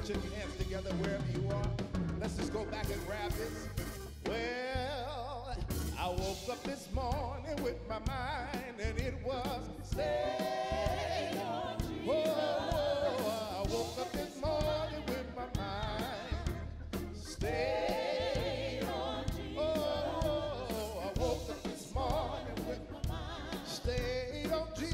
Put your hands together wherever you are. Let's just go back and grab this. Well, I woke up this morning with my mind, and it was stay on Jesus. Oh, I woke up this morning with my mind, stay on Jesus. Oh, I woke up this morning with my mind, stay on Jesus.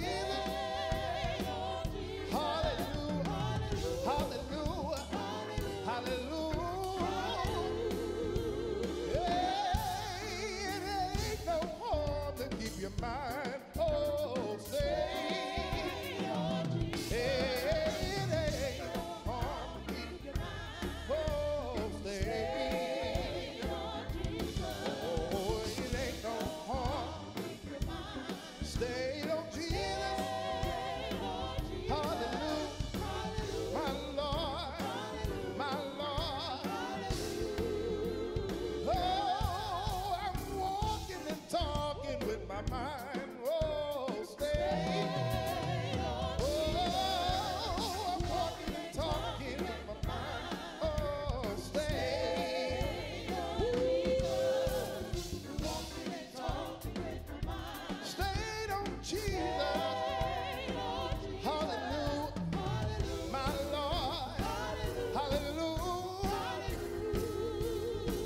Your mind, oh, stay on Jesus. Hey, it ain't hard to keep your mind, oh, stay on Jesus. Oh, it ain't no harm to keep your mind, stay on Jesus. Hallelujah, my Lord, my Lord. Oh, I'm walking and talking with my mind, oh, stay. Oh, I'm walking and talking with my mind, oh, stay. Walking and talking with my mind, stay on Jesus. Hallelujah, my Lord, hallelujah.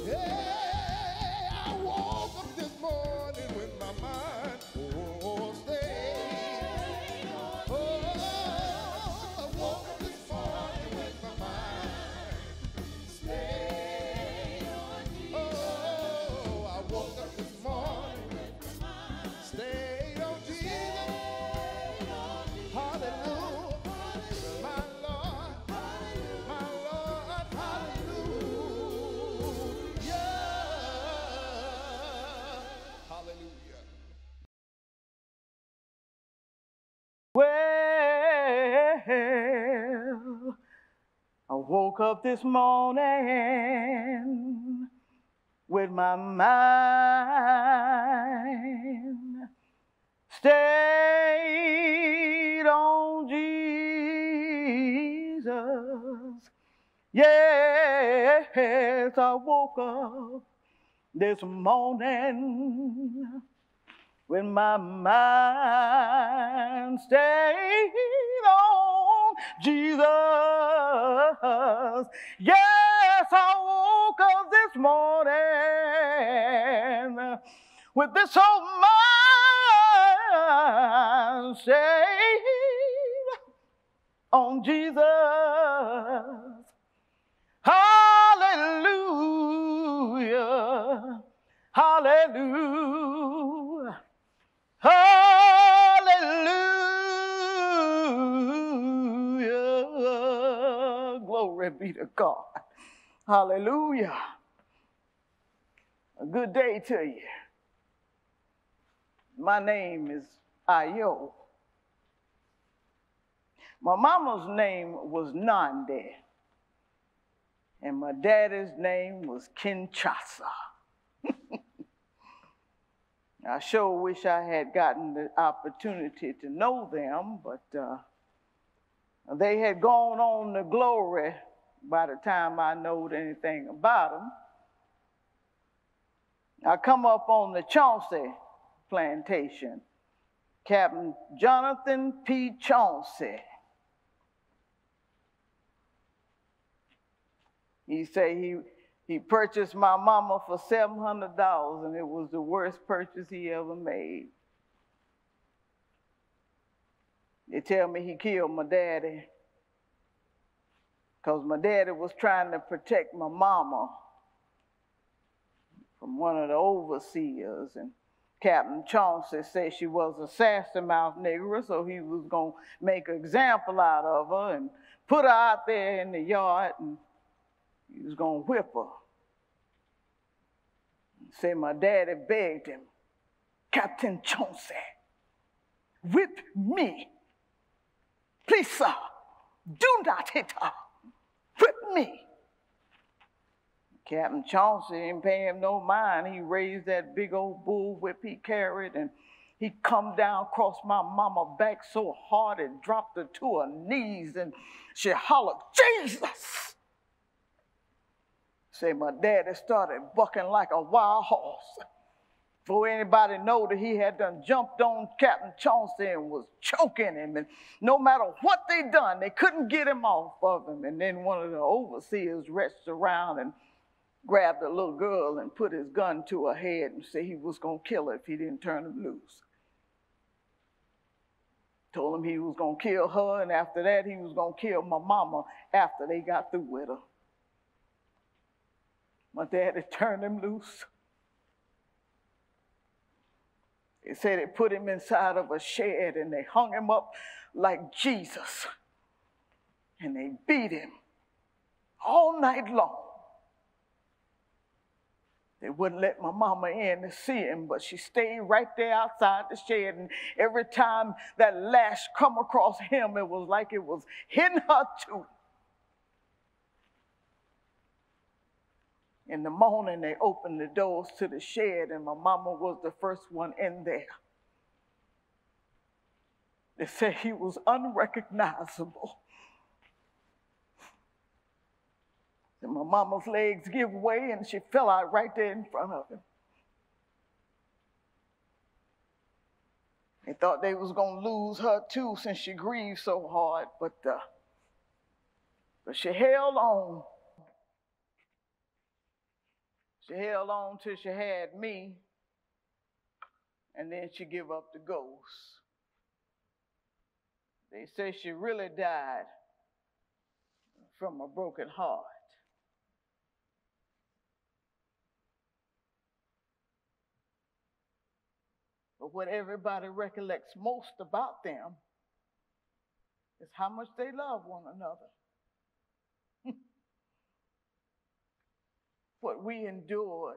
Yeah, I woke up this morning with my mind, oh, stay. Oh, I woke up this morning with my mind, stay. Oh, I woke up this morning with my mind, stay on Jesus. Hallelujah, my Lord, hallelujah. Hallelujah. Well, I woke up this morning with my mind stayed on Jesus. Yes, I woke up this morning with my mind stayed on Jesus. Yes, I woke up this morning with this old mind stayed on Jesus. Hallelujah, hallelujah. Hallelujah. Glory be to God. Hallelujah. A good day to you. My name is Ayo. My mama's name was Nande, and my daddy's name was Kinshasa. I sure wish I had gotten the opportunity to know them, but they had gone on to glory by the time I knowed anything about them. I come up on the Chauncey plantation, Captain Jonathan P. Chauncey. He said he purchased my mama for $700, and it was the worst purchase he ever made. They tell me he killed my daddy because my daddy was trying to protect my mama from one of the overseers, and Captain Chauncey said she was a sassy mouth nigger, so he was going to make an example out of her and put her out there in the yard, and he was going to whip her. Say my daddy begged him, Captain Chauncey, whip me. Please, sir, do not hit her. Whip me. Captain Chauncey didn't pay him no mind. He raised that big old bull whip he carried, and he come down across my mama back so hard it dropped her to her knees, and she hollered, Jesus! Say my daddy started bucking like a wild horse. Before anybody know that he had done jumped on Captain Chauncey and was choking him. And no matter what they done, they couldn't get him off of him. And then one of the overseers reached around and grabbed a little girl and put his gun to her head and said he was going to kill her if he didn't turn him loose. Told him he was going to kill her, and after that he was going to kill my mama after they got through with her. My daddy turned him loose. They said they put him inside of a shed and they hung him up like Jesus. And they beat him all night long. They wouldn't let my mama in to see him, but she stayed right there outside the shed. And every time that lash come across him, it was like it was hitting her too. In the morning, they opened the doors to the shed, and my mama was the first one in there. They said he was unrecognizable. And my mama's legs gave way, and she fell out right there in front of him. They thought they was going to lose her too since she grieved so hard, but she held on. She held on till she had me, and then she gave up the ghost. They say she really died from a broken heart. But what everybody recollects most about them is how much they love one another. What we endured,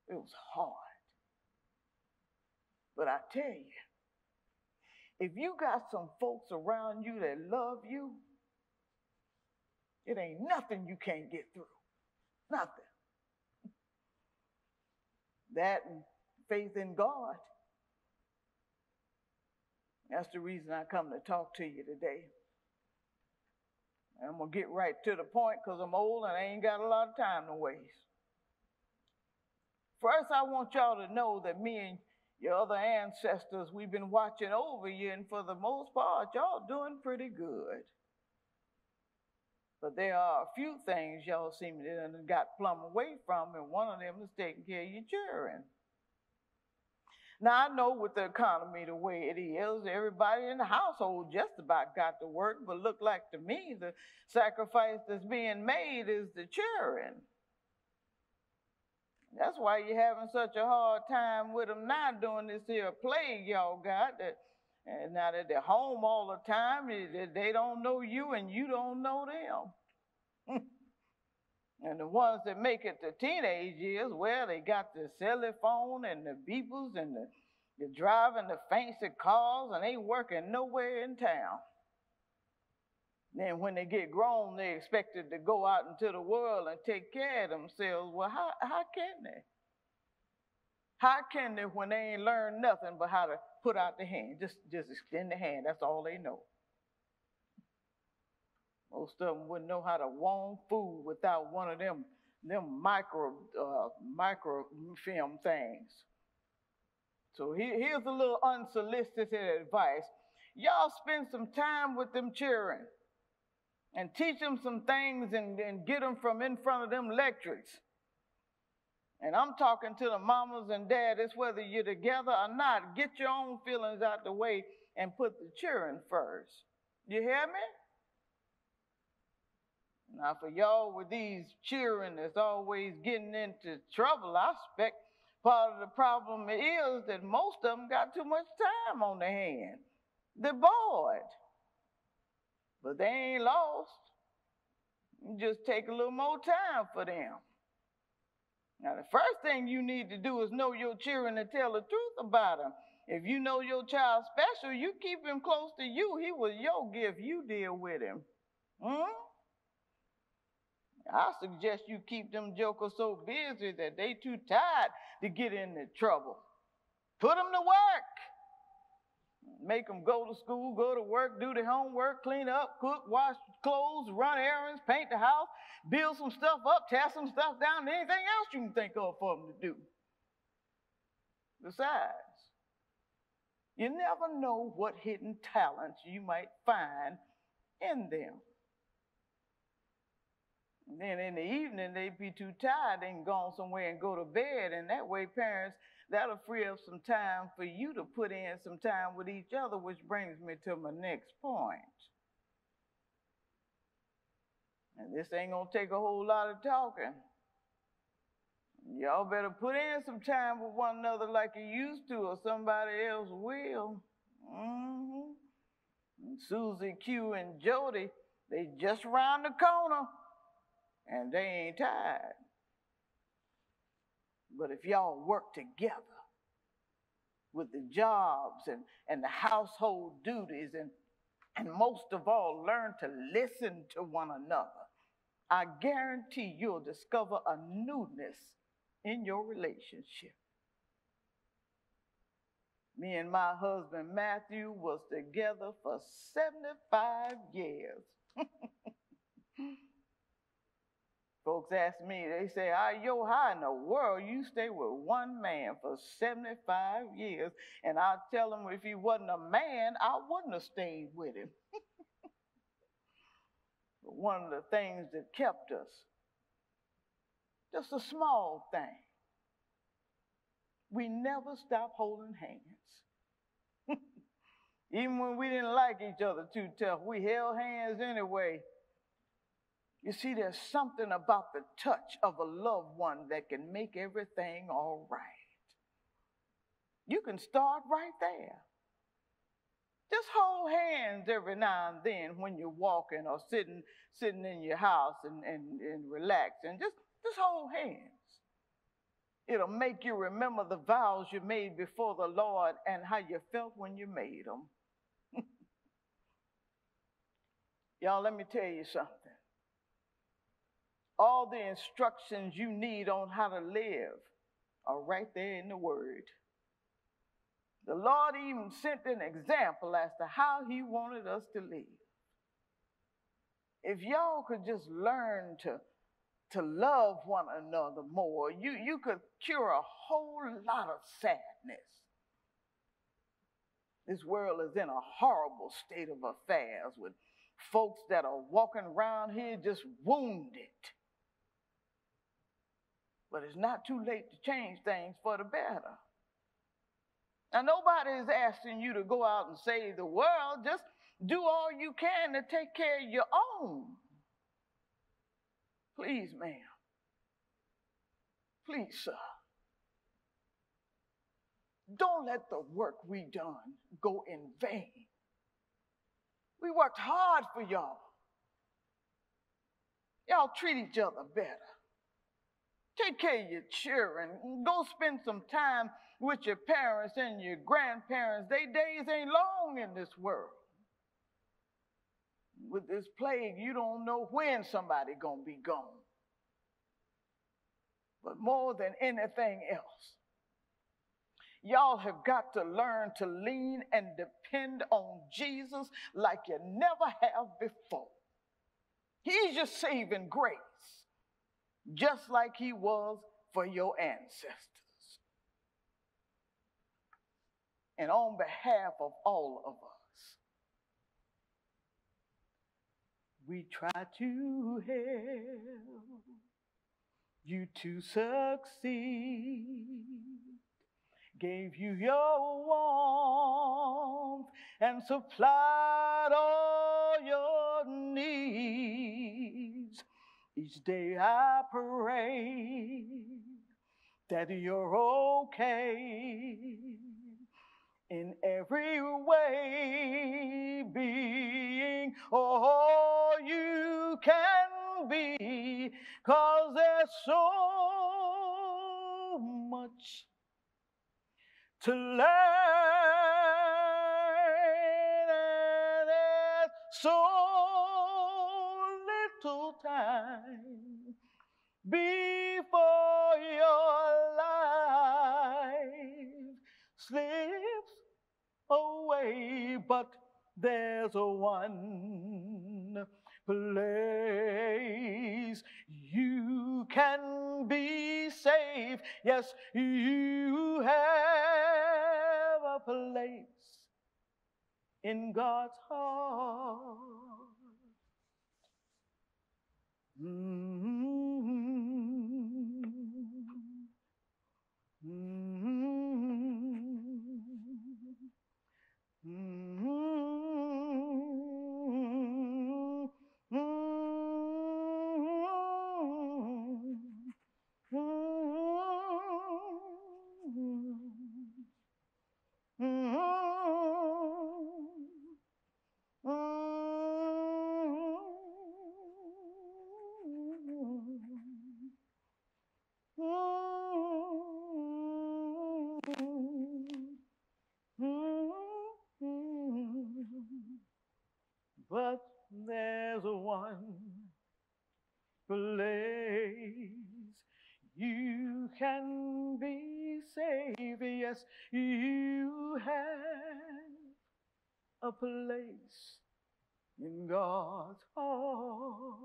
it was hard. But I tell you, if you got some folks around you that love you, it ain't nothing you can't get through. Nothing. That and faith in God. That's the reason I come to talk to you today. I'm going to get right to the point because I'm old and I ain't got a lot of time to waste. First, I want y'all to know that me and your other ancestors, we've been watching over you, and for the most part, y'all doing pretty good. But there are a few things y'all seem to have got plumb away from, and one of them is taking care of your children. Now, I know with the economy the way it is, everybody in the household just about got to work, but look like to me the sacrifice that's being made is the children. That's why you're having such a hard time with them now during this here plague y'all got. And now that they're home all the time, they don't know you and you don't know them. And the ones that make it to teenage years, well, they got the cellular phone and the beepers and the driving the fancy cars and ain't working nowhere in town. Then when they get grown, they're expected to go out into the world and take care of themselves. Well, how can they? How can they when they ain't learned nothing but how to put out the hand? Just extend the hand. That's all they know. Most of them wouldn't know how to warm food without one of them microfilm things. So here's a little unsolicited advice. Y'all spend some time with them children and teach them some things and get them from in front of them electrics. And I'm talking to the mamas and daddies, whether you're together or not, get your own feelings out the way and put the children first. You hear me? Now, for y'all with these children that's always getting into trouble, I suspect part of the problem is that most of them got too much time on their hands. They're bored. But they ain't lost. You just take a little more time for them. Now, the first thing you need to do is know your children and tell the truth about them. If you know your child special, you keep him close to you. He was your gift. You deal with him. I suggest you keep them jokers so busy that they too tired to get into trouble. Put them to work. Make them go to school, go to work, do their homework, clean up, cook, wash clothes, run errands, paint the house, build some stuff up, tear some stuff down, anything else you can think of for them to do. Besides, you never know what hidden talents you might find in them. And then in the evening, they'd be too tired, they can go on somewhere and go to bed. And that way, parents, that'll free up some time for you to put in some time with each other, which brings me to my next point. And this ain't gonna take a whole lot of talking. Y'all better put in some time with one another like you used to, or somebody else will. Susie Q and Jody, they just around the corner, and they ain't tired. But if y'all work together with the jobs and the household duties, and most of all, learn to listen to one another, I guarantee you'll discover a newness in your relationship. Me and my husband Matthew was together for 75 years. Folks ask me, they say, how in the world you stay with one man for 75 years? And I tell them if he wasn't a man, I wouldn't have stayed with him. But one of the things that kept us, just a small thing, we never stopped holding hands. Even when we didn't like each other too tough, we held hands anyway. You see, there's something about the touch of a loved one that can make everything all right. You can start right there. Just hold hands every now and then when you're walking or sitting in your house and relax, and just hold hands. It'll make you remember the vows you made before the Lord and how you felt when you made them. Y'all, let me tell you something. All the instructions you need on how to live are right there in the Word. The Lord even sent an example as to how He wanted us to live. If y'all could just learn to love one another more, you could cure a whole lot of sadness. This world is in a horrible state of affairs with folks that are walking around here just wounded. But it's not too late to change things for the better. Now, nobody is asking you to go out and save the world. Just do all you can to take care of your own. Please, ma'am. Please, sir. Don't let the work we done go in vain. We worked hard for y'all. Y'all treat each other better. Take care of your children. Go spend some time with your parents and your grandparents. Their days ain't long in this world. With this plague, you don't know when somebody gonna be gone. But more than anything else, y'all have got to learn to lean and depend on Jesus like you never have before. He's your saving grace, just like He was for your ancestors. And on behalf of all of us, we try to help you to succeed. Gave you your warmth and supplied all your needs. Each day I pray that you're okay in every way, being all you can be, 'cause there's so much to learn, and there's so little time before your life slips away. there's a one place you can be saved. Yes, you have a place in God's heart. But there's one place you can be saved. Yes, you have a place in God's heart.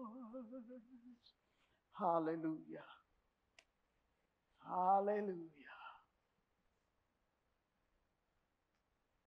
Hallelujah. Hallelujah.